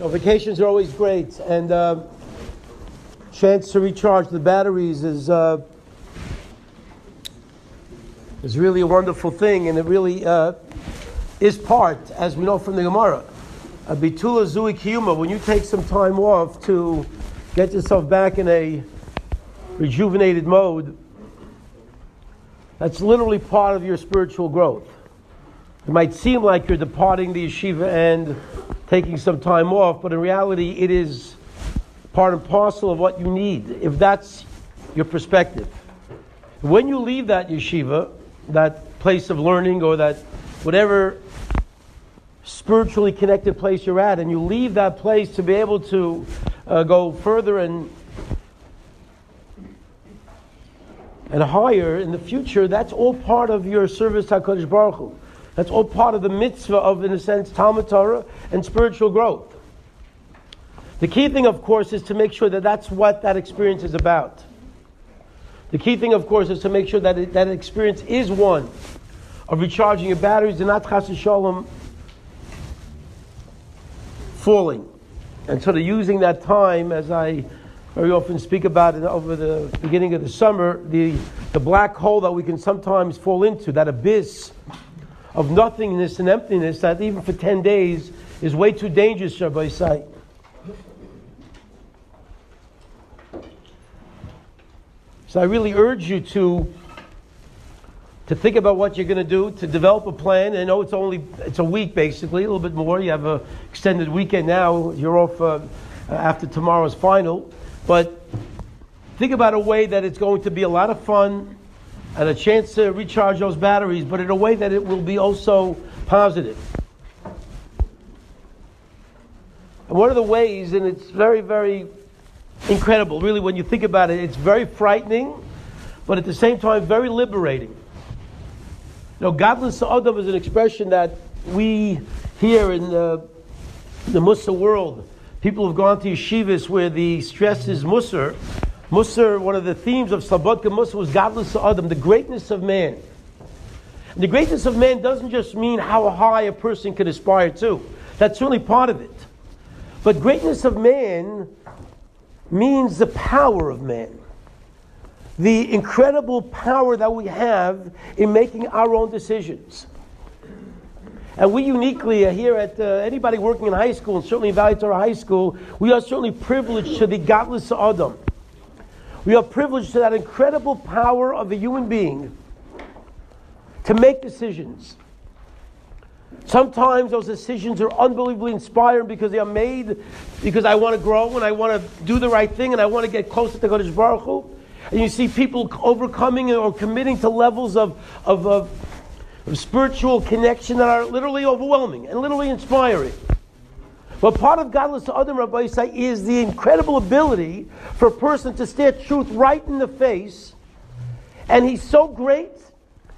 Vacations are always great, and chance to recharge the batteries is really a wonderful thing, and it really is part, as we know from the Gemara, a bitula zui kiyuma. When you take some time off to get yourself back in a rejuvenated mode, that's literally part of your spiritual growth. It might seem like you're departing the yeshiva and taking some time off, but in reality it is part and parcel of what you need, if that's your perspective. When you leave that yeshiva, that place of learning, or that whatever spiritually connected place you're at, and you leave that place to be able to go further and higher in the future, that's all part of your service to HaKadosh Baruch Hu. That's all part of the mitzvah of, in a sense, Talmud Torah and spiritual growth. The key thing, of course, is to make sure that that's what that experience is about. The key thing, of course, is to make sure that that experience is one of recharging your batteries and not chas v'shalom falling. And sort of using that time, as I very often speak about it over the beginning of the summer, the black hole that we can sometimes fall into, that abyss of nothingness and emptiness that even for 10 days is way too dangerous, Rabbi say. So I really urge you to think about what you're going to do, to develop a plan. I know it's a week basically, a little bit more. You have an extended weekend now. You're off after tomorrow's final. But think about a way that it's going to be a lot of fun and a chance to recharge those batteries, but in a way that it will be also positive. And one of the ways, and it's very, very incredible, really, when you think about it, it's very frightening, but at the same time, very liberating. You know, godless Adam is an expression that we here in the Mussar world, people have gone to yeshivas where the stress is Mussar. Mussar, one of the themes of Slabodka Mussar was godless Adam, the greatness of man. And the greatness of man doesn't just mean how high a person can aspire to. That's certainly part of it. But greatness of man means the power of man. The incredible power that we have in making our own decisions. And we uniquely here at anybody working in high school, and certainly in Valley Torah High School, we are certainly privileged to the godless Adam. We are privileged to that incredible power of a human being to make decisions. Sometimes those decisions are unbelievably inspiring because they are made because I want to grow and I want to do the right thing and I want to get closer to Kadosh Baruch Hu. And you see people overcoming or committing to levels of spiritual connection that are literally overwhelming and literally inspiring. But part of godless Adam, Rabbi say, is the incredible ability for a person to stare truth right in the face. And he's so great,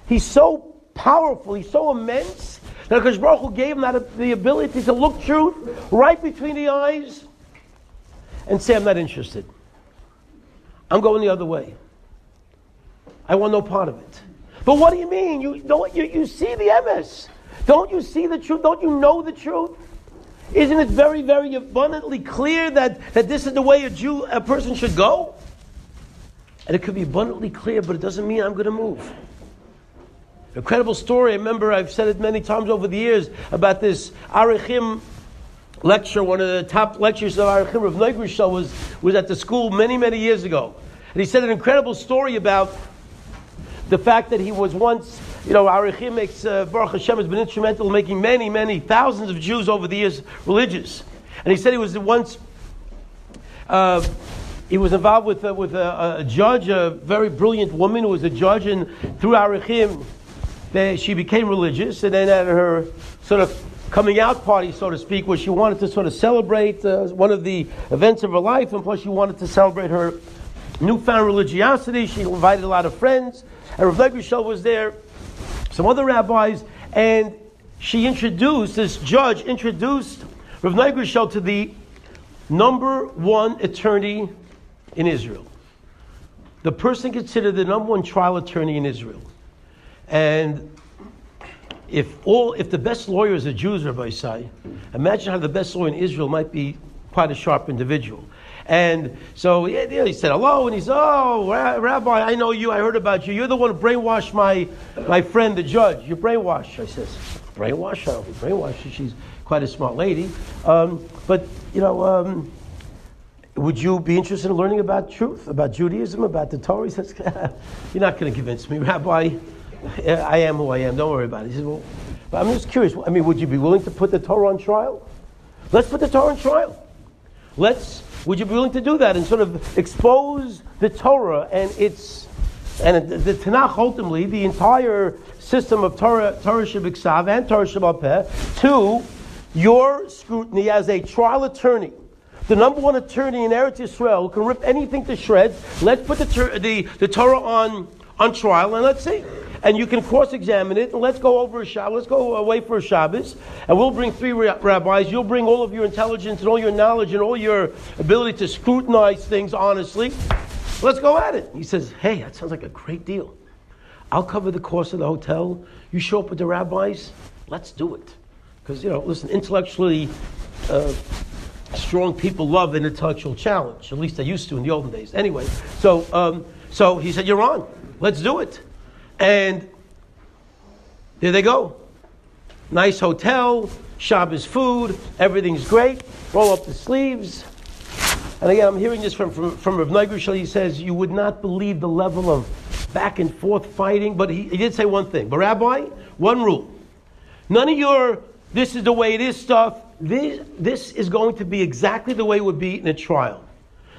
he's so powerful, he's so immense, that HaKadosh Baruch Hu gave him the ability to look truth right between the eyes and say, I'm not interested. I'm going the other way. I want no part of it. But what do you mean? You see the MS. Don't you see the truth? Don't you know the truth? Isn't it very, very abundantly clear that this is the way a person should go? And it could be abundantly clear, but it doesn't mean I'm going to move. Incredible story. I remember I've said it many times over the years about this Arechim lecture. One of the top lectures of Arechim, Rav Neugrishel, was at the school many, many years ago. And he said an incredible story about the fact that he was once, Arechim makes, Baruch Hashem has been instrumental in making many, many thousands of Jews over the years religious. And he said he was once, he was involved with a judge, a very brilliant woman who was a judge, and through Arechim, she became religious, and then at her sort of coming out party, so to speak, where she wanted to sort of celebrate one of the events of her life, and plus she wanted to celebrate her newfound religiosity. She invited a lot of friends, and Rav Neugrishel was there, some other rabbis, and this judge introduced Rav Neugrishel to the number one attorney in Israel. The person considered the number one trial attorney in Israel. And if the best lawyers are Jews, Rabbi Isai, imagine how the best lawyer in Israel might be quite a sharp individual. And so he said hello, and he said, "Oh, Rabbi, I know you. I heard about you. You're the one who brainwashed my friend, the judge. You brainwashed." I says, "Brainwash? I don't be brainwashed. She's quite a smart lady. But would you be interested in learning about truth, about Judaism, about the Torah?" He says, "You're not going to convince me, Rabbi. I am who I am. Don't worry about it." He says, "Well, but I'm just curious. I mean, would you be willing to put the Torah on trial? Let's put the Torah on trial. Would you be willing to do that and sort of expose the Torah and the Tanakh, ultimately, the entire system of Torah Shebiksav and Torah Shebal Peh, to your scrutiny as a trial attorney, the number one attorney in Eretz Yisrael who can rip anything to shreds? Let's put the Torah on trial and let's see. And you can cross-examine it, and let's go away for a Shabbos, and we'll bring 3 rabbis. You'll bring all of your intelligence and all your knowledge and all your ability to scrutinize things honestly. Let's go at it." He says, "Hey, that sounds like a great deal. I'll cover the cost of the hotel. You show up with the rabbis. Let's do it." Because, listen, intellectually strong people love an intellectual challenge. At least they used to in the olden days. Anyway, so he said, "You're on. Let's do it." And there they go. Nice hotel, Shabbos food, everything's great. Roll up the sleeves. And again, I'm hearing this from Rav Neugershel. He says, you would not believe the level of back and forth fighting. But he did say one thing. But Rabbi, one rule. None of your, this is the way it is stuff. This is going to be exactly the way it would be in a trial.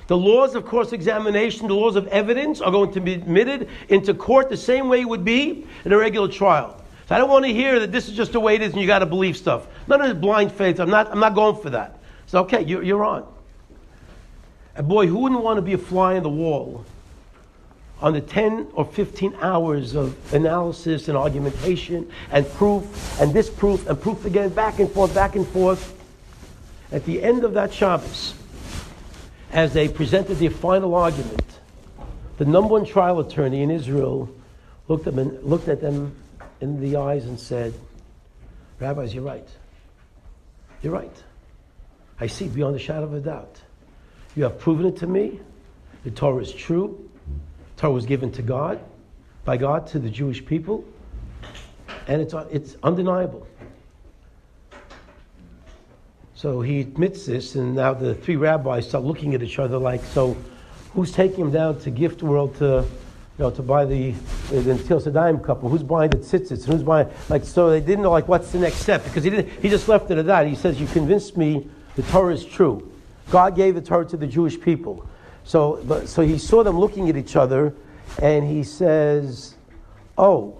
The laws of cross-examination, the laws of evidence are going to be admitted into court the same way it would be in a regular trial. So I don't want to hear that this is just the way it is and you got to believe stuff. None of this blind faith. I'm not going for that. So okay, you're on. And boy, who wouldn't want to be a fly on the wall on the 10 or 15 hours of analysis and argumentation and proof and disproof and proof again, back and forth. At the end of that Shabbos, as they presented their final argument, the number one trial attorney in Israel looked at them in the eyes and said, "Rabbis, you're right. You're right. I see beyond a shadow of a doubt. You have proven it to me. The Torah is true. The Torah was given to God, by God to the Jewish people, and it's undeniable." So he admits this, and now the 3 rabbis start looking at each other like, so who's taking him down to Gift World to buy the Til Sedayim couple? Who's buying the tzitzits? And who's buying, so they didn't know, what's the next step? Because he just left it at that. He says, you convinced me the Torah is true. God gave the Torah to the Jewish people. So he saw them looking at each other, and he says, "Oh,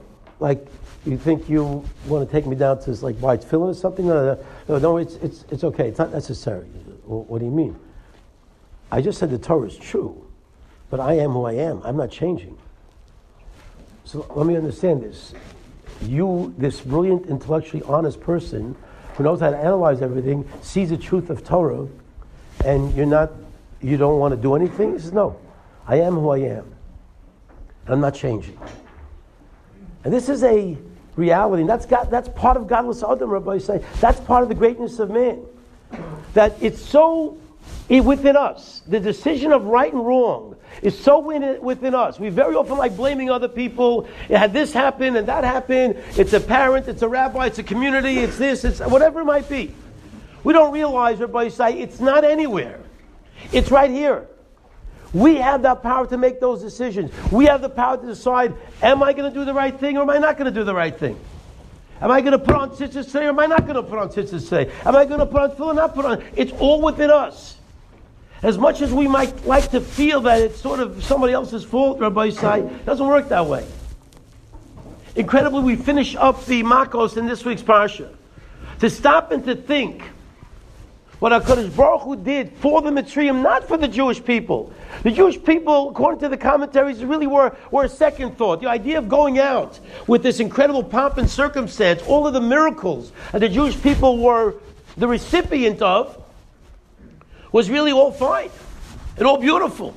you think you want to take me down to buy tefillin or something?" No, it's okay. It's not necessary. What do you mean? I just said the Torah is true, but I am who I am. I'm not changing. So let me understand this. You, this brilliant, intellectually honest person who knows how to analyze everything, sees the truth of Torah, and you don't want to do anything? He says, "No, I am who I am. I'm not changing." And this is a reality. And that's part of godless Adam, Rabbi say. That's part of the greatness of man. That it's so within us. The decision of right and wrong is so within us. We very often like blaming other people. It had this happen and that happened. It's a parent, it's a rabbi, it's a community, it's this, it's whatever it might be. We don't realize, Rabbi say, it's not anywhere. It's right here. We have that power to make those decisions. We have the power to decide, am I going to do the right thing or am I not going to do the right thing? Am I going to put on tzitzis today or am I not going to put on tzitzis today? Am I going to put on tefillin or not put on? It's all within us. As much as we might like to feel that it's sort of somebody else's fault, Rabbi Isai, it doesn't work that way. Incredibly, we finish up the Makos in this week's Parsha. To stop and to think what HaKadosh Baruch Hu did for the Mitzrayim, not for the Jewish people. The Jewish people, according to the commentaries, really were a second thought. The idea of going out with this incredible pomp and circumstance, all of the miracles that the Jewish people were the recipient of, was really all fine and all beautiful.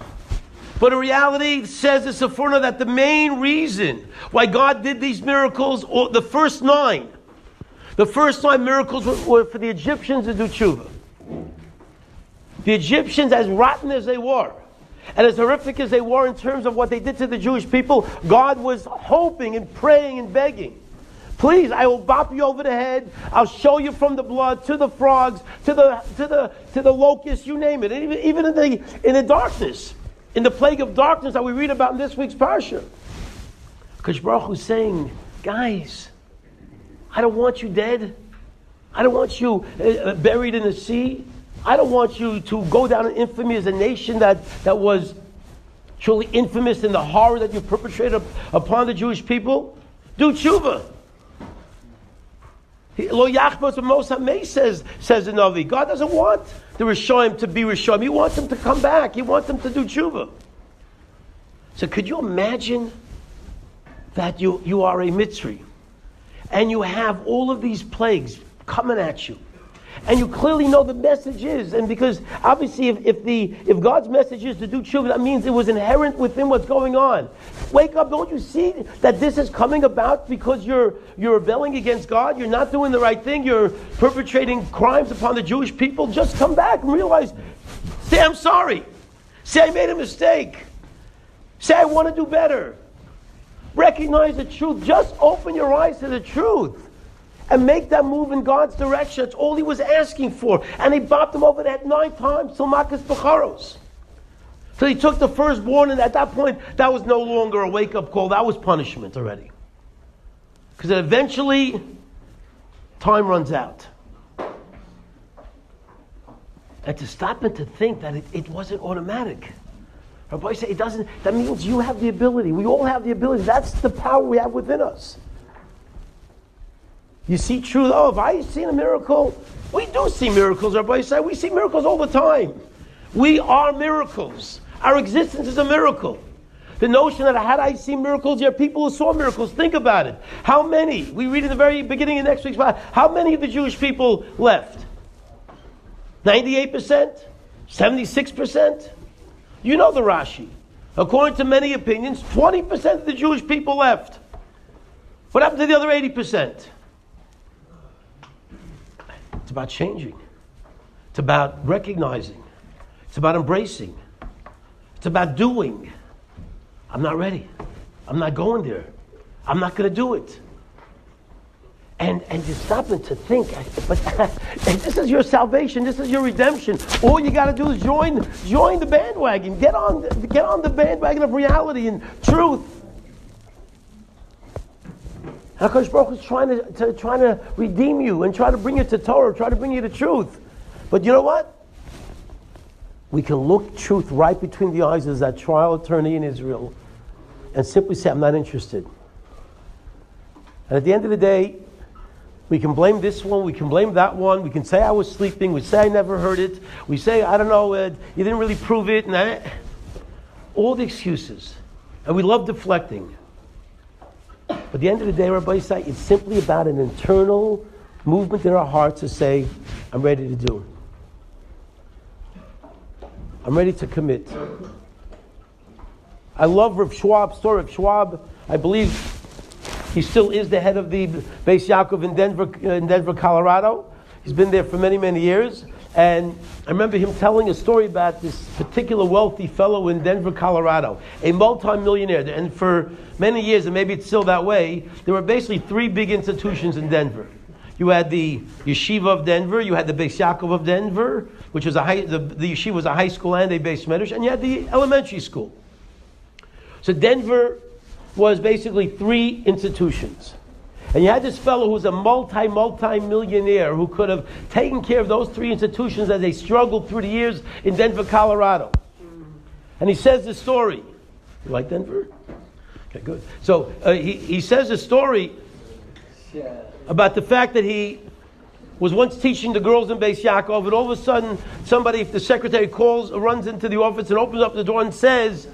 But in reality, says the Sephorah that the main reason why God did these miracles, or the first 9, The first time miracles were for the Egyptians to do tshuva. The Egyptians, as rotten as they were, and as horrific as they were in terms of what they did to the Jewish people, God was hoping and praying and begging, please, I will bop you over the head. I'll show you from the blood to the frogs, to the locusts, you name it. And even in the darkness, in the plague of darkness that we read about in this week's Parsha. Because Baruch Hu is saying, guys, I don't want you dead. I don't want you buried in the sea. I don't want you to go down in infamy as a nation that was truly infamous in the horror that you perpetrated upon the Jewish people. Do tshuva. Lo yachbos b'mos hamei, says the Navi. God doesn't want the Rishonim to be Rishonim. He wants them to come back. He wants them to do tshuva. So could you imagine that you are a Mitzri and you have all of these plagues coming at you, and you clearly know the message is, and because obviously if God's message is to do tshuva, that means it was inherent within what's going on. Wake up, don't you see that this is coming about because you're rebelling against God, you're not doing the right thing, you're perpetrating crimes upon the Jewish people? Just come back and realize, say I'm sorry, say I made a mistake, say I want to do better. Recognize the truth, just open your eyes to the truth. And make that move in God's direction. That's all he was asking for. And he bopped him over the head 9 times, till Makas Becharos. So he took the firstborn, and at that point, that was no longer a wake-up call. That was punishment already. Because eventually, time runs out. And to stop and to think that it wasn't automatic. Rabbi said, it doesn't, that means you have the ability. We all have the ability. That's the power we have within us. You see truth. Oh, have I seen a miracle? We do see miracles, Rabbi said. We see miracles all the time. We are miracles. Our existence is a miracle. The notion that had I seen miracles, there are people who saw miracles. Think about it. How many? We read in the very beginning of next week's Bible. How many of the Jewish people left? 98%? 76%? You know the Rashi. According to many opinions, 20% of the Jewish people left. What happened to the other 80%? It's about changing. It's about recognizing. It's about embracing. It's about doing. I'm not ready. I'm not going there. I'm not going to do it. And to stop and to think, but this is your salvation. This is your redemption. All you got to do is join the bandwagon. Get on the bandwagon of reality and truth. HaKadosh Baruch Hu is trying to redeem you and try to bring you to Torah, try to bring you to truth. But you know what? We can look truth right between the eyes as that trial attorney in Israel and simply say, I'm not interested. And at the end of the day, we can blame this one, we can blame that one, we can say I was sleeping, we say I never heard it, we say, I don't know, you didn't really prove it, and all the excuses. And we love deflecting. But at the end of the day, Rabbi say, it's simply about an internal movement in our hearts to say, I'm ready to do. I'm ready to commit. I love Rav Schwab's story. Rav Schwab, I believe he still is the head of the Beis Yaakov in Denver, Colorado. He's been there for many, many years. And I remember him telling a story about this particular wealthy fellow in Denver, Colorado, a multi-millionaire. And for many years, and maybe it's still that way, there were basically 3 big institutions in Denver. You had the Yeshiva of Denver, you had the Beis Yaakov of Denver, which was the Yeshiva was a high school and a Beis Medrash, and you had the elementary school. So Denver was basically 3 institutions. And you had this fellow who was a multi-millionaire who could have taken care of those 3 institutions as they struggled through the years in Denver, Colorado. And he says the story. You like Denver? Okay, good. So he says a story about the fact that he was once teaching the girls in Beis Yaakov, and all of a sudden somebody, if the secretary runs into the office and opens up the door and says,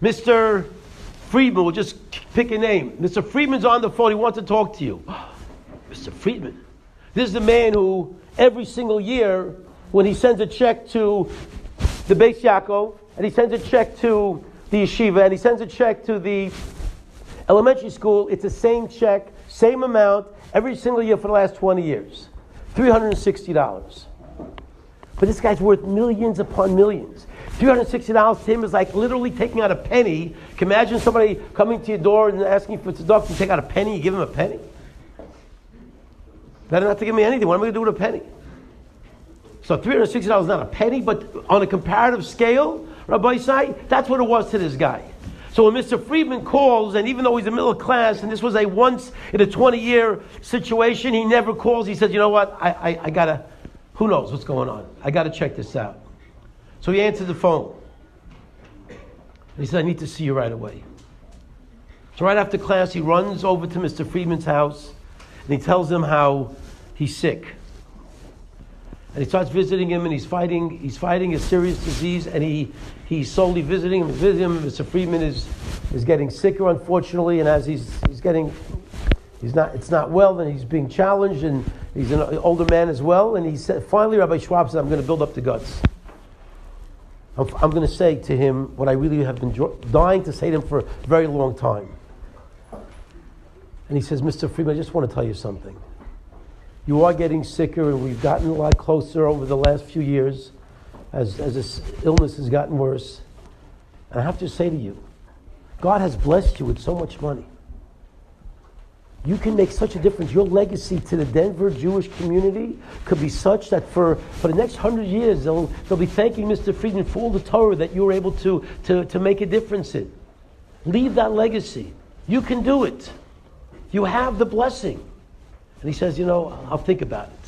Mr. Friedman, we'll just pick a name. Mr. Friedman's on the phone. He wants to talk to you. Mr. Friedman. This is the man who, every single year, when he sends a check to the Beis Yaakov, and he sends a check to the yeshiva, and he sends a check to the elementary school, it's the same check, Same amount every single year for the last 20 years. $360. But this guy's worth millions upon millions. $360 to him is like literally taking out a penny. Can you imagine somebody coming to your door and asking for tzedakah, you take out a penny, you give him a penny? Better not to give me anything. What am I going to do with a penny? So $360 is not a penny, but on a comparative scale, Rabbi Isai, that's what it was to this guy. So when Mr. Friedman calls, and even though he's a middle class, and this was a once in a 20-year situation, he never calls. He says, you know what, I got to, who knows what's going on? I got to check this out. So he answers the phone. He says, I need to see you right away. So right after class, he runs over to Mr. Friedman's house, and he tells him how he's sick. And he starts visiting him, and he's fighting a serious disease, and he's slowly visiting him. Mr. Friedman is getting sicker, unfortunately, and as it's not well, and he's being challenged, and he's an older man as well. And he said, finally, Rabbi Schwab said, I'm going to build up the guts. I'm going to say to him what I really have been dying to say to him for a very long time. And he says, Mr. Friedman, I just want to tell you something. You are getting sicker, and we've gotten a lot closer over the last few years as this illness has gotten worse. And I have to say to you, God has blessed you with so much money. You can make such a difference. Your legacy to the Denver Jewish community could be such that for the next 100 years, they'll be thanking Mr. Friedman for all the Torah that you were able to make a difference in. Leave that legacy. You can do it. You have the blessing. And he says, I'll think about it.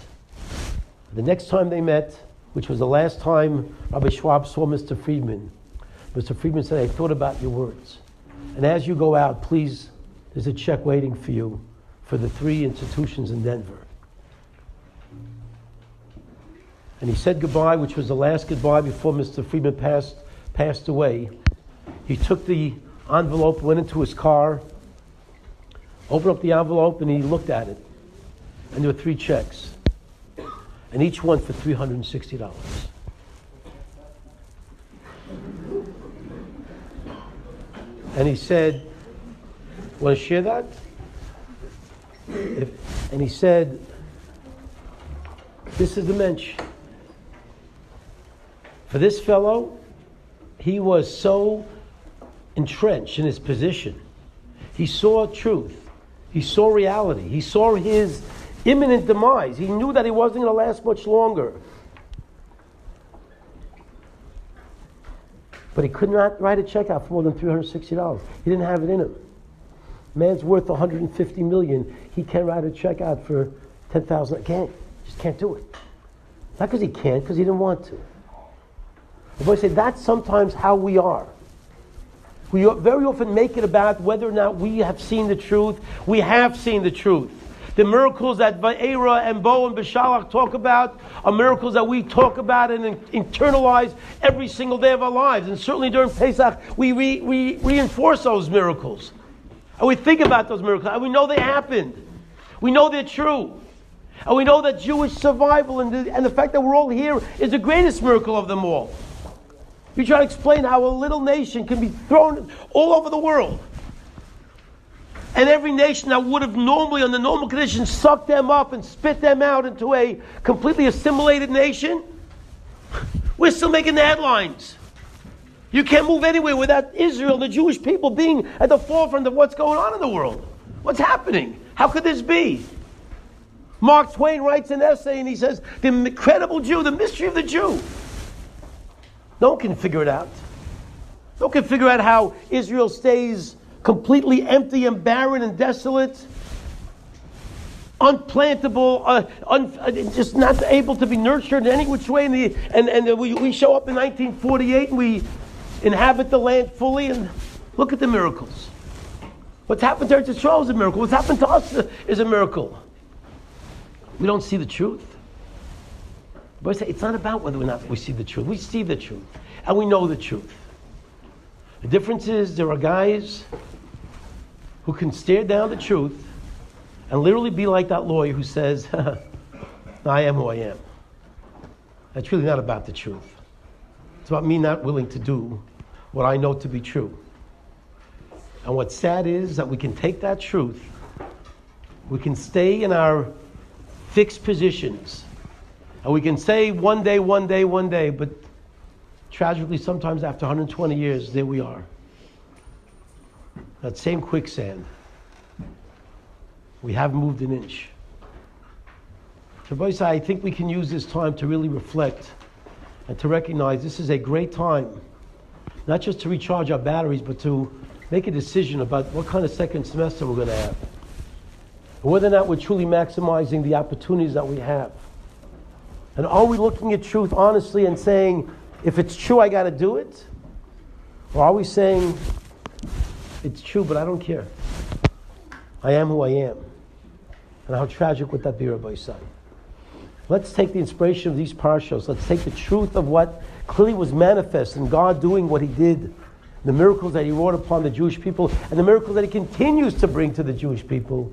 The next time they met, which was the last time Rabbi Schwab saw Mr. Friedman said, I thought about your words. And as you go out, please, there's a check waiting for you for the 3 institutions in Denver. And he said goodbye, which was the last goodbye before Mr. Friedman passed away. He took the envelope, went into his car, opened up the envelope, and he looked at it. And there were 3 checks. And each one for $360. And he said, want to share that? And he said, this is the mensch. For this fellow, he was so entrenched in his position. He saw truth. He saw reality. He saw his imminent demise. He knew that he wasn't going to last much longer. But he could not write a check out for more than $360. He didn't have it in him. Man's worth $150 million. He can't write a check out for $10,000. Just can't do it. Not because he can't, because he didn't want to. The boy said that's sometimes how we are. We very often make it about whether or not we have seen the truth. We have seen the truth. The miracles that Va'era and Bo and Beshalach talk about are miracles that we talk about and internalize every single day of our lives. And certainly during Pesach, we reinforce those miracles. And we think about those miracles. And we know they happened. We know they're true. And we know that Jewish survival and the fact that we're all here is the greatest miracle of them all. You try to explain how a little nation can be thrown all over the world. And every nation that would have normally, under normal conditions, sucked them up and spit them out into a completely assimilated nation, we're still making the headlines. You can't move anywhere without Israel, the Jewish people, being at the forefront of what's going on in the world. What's happening? How could this be? Mark Twain writes an essay and he says, the incredible Jew, the mystery of the Jew. No one can figure it out. No one can figure out how Israel stays completely empty and barren and desolate, unplantable, just not able to be nurtured in any which way. And we show up in 1948 and we inhabit the land fully, and look at the miracles. What's happened to Eretz Yisrael is a miracle. What's happened to us is a miracle. We don't see the truth. But I say it's not about whether or not we see the truth. We see the truth, and we know the truth. The difference is there are guys who can stare down the truth and literally be like that lawyer who says, I am who I am. That's really not about the truth. It's about me not willing to do what I know to be true. And what's sad is that we can take that truth, We can stay in our fixed positions. And we can say one day, but tragically sometimes after 120 years, there we are. That same quicksand. We haven't moved an inch. Rabbi, I think we can use this time to really reflect and to recognize this is a great time, not just to recharge our batteries, but to make a decision about what kind of second semester we're going to have. And whether or not we're truly maximizing the opportunities that we have. And are we looking at truth honestly and saying, if it's true, I got to do it? Or are we saying, it's true, but I don't care. I am who I am. And how tragic would that be, Rabbi Isai? Let's take the inspiration of these parshas. Let's take the truth of what clearly was manifest in God doing what He did, the miracles that He wrought upon the Jewish people, and the miracles that He continues to bring to the Jewish people.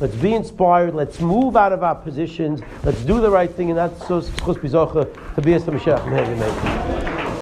Let's be inspired. Let's move out of our positions. Let's do the right thing, and that's so to be as the Mashiach.